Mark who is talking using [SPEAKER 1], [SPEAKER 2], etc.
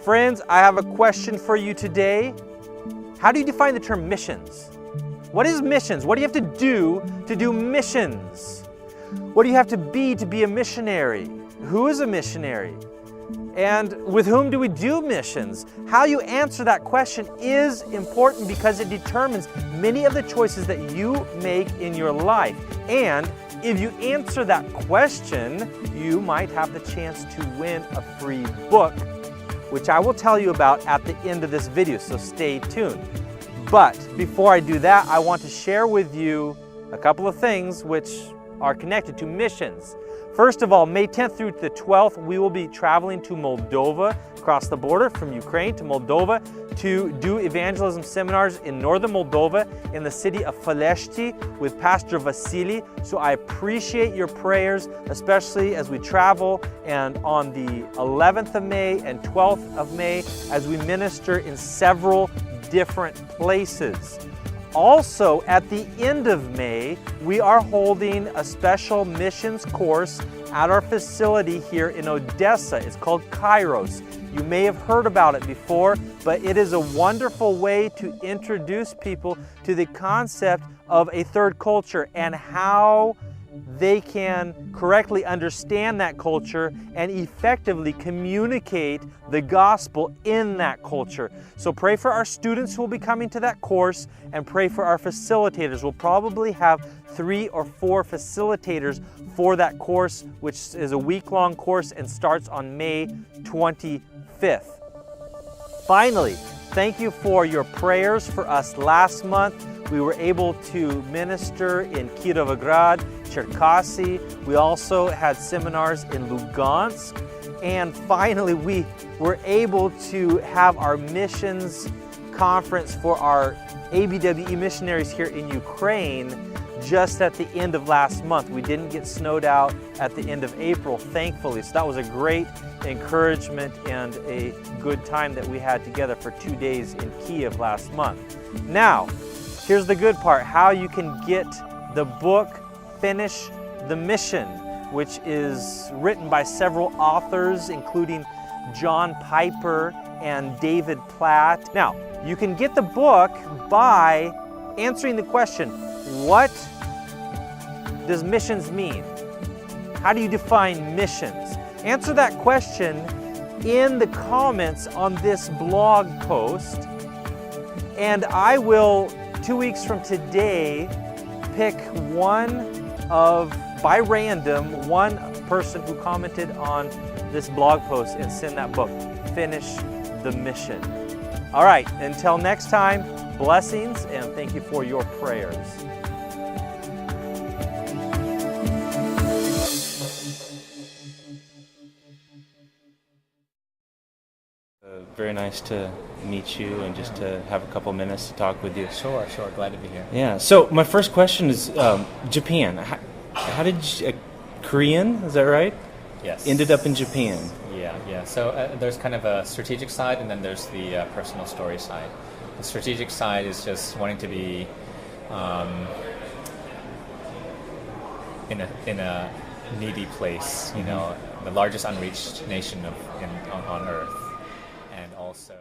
[SPEAKER 1] Friends, I have a question for you today. How do you define the term missions? What is missions? What do you have to do missions? What do you have to be a missionary? Who is a missionary? And with whom do we do missions? How you answer that question is important because it determines many of the choices that you make in your life. And if you answer that question, you might have the chance to win a free book, which I will tell you about at the end of this video, so stay tuned. But before I do that, I want to share with you a couple of things which are connected to missions. First of all, May 10th through the 12th, we will be traveling to Moldova, across the border from Ukraine to Moldova, to do evangelism seminars in northern Moldova in the city of Faleshti with Pastor Vasily. So I appreciate your prayers, especially as we travel, and on the 11th of May and 12th of May as we minister in several different places. Also, at the end of May, we are holding a special missions course at our facility here in Odessa. It's called Kairos. You may have heard about it before, but it is a wonderful way to introduce people to the concept of a third culture and how they can correctly understand that culture and effectively communicate the gospel in that culture. So pray for our students who will be coming to that course, and pray for our facilitators. We'll probably have 3 or 4 facilitators for that course, which is a week-long course and starts on May 25th. Finally, thank you for your prayers for us last month. We were able to minister in Kirovograd, Cherkasy. We also had seminars in Lugansk. And finally, we were able to have our missions conference for our ABWE missionaries here in Ukraine just at the end of last month. We didn't get snowed out at the end of April, thankfully. So that was a great encouragement and a good time that we had together for 2 days in Kiev last month. Now, here's the good part, how you can get the book, Finish the Mission, which is written by several authors, including John Piper and David Platt. Now, you can get the book by answering the question, what does missions mean? How do you define missions? Answer that question in the comments on this blog post, and I will, 2 weeks from today, pick by random, one person who commented on this blog post and send that book, Finish the Mission. All right, until next time, blessings, and thank you for your prayers. Very nice to meet you and just to have a couple minutes to talk with you.
[SPEAKER 2] Sure. Glad to be here.
[SPEAKER 1] Yeah. So my first question is Japan. How did you, Korean? Is that right?
[SPEAKER 2] Yes.
[SPEAKER 1] Ended up in Japan.
[SPEAKER 2] Yeah. So there's kind of a strategic side, and then there's the personal story side. The strategic side is just wanting to be in a needy place. You know, the largest unreached nation on Earth. And also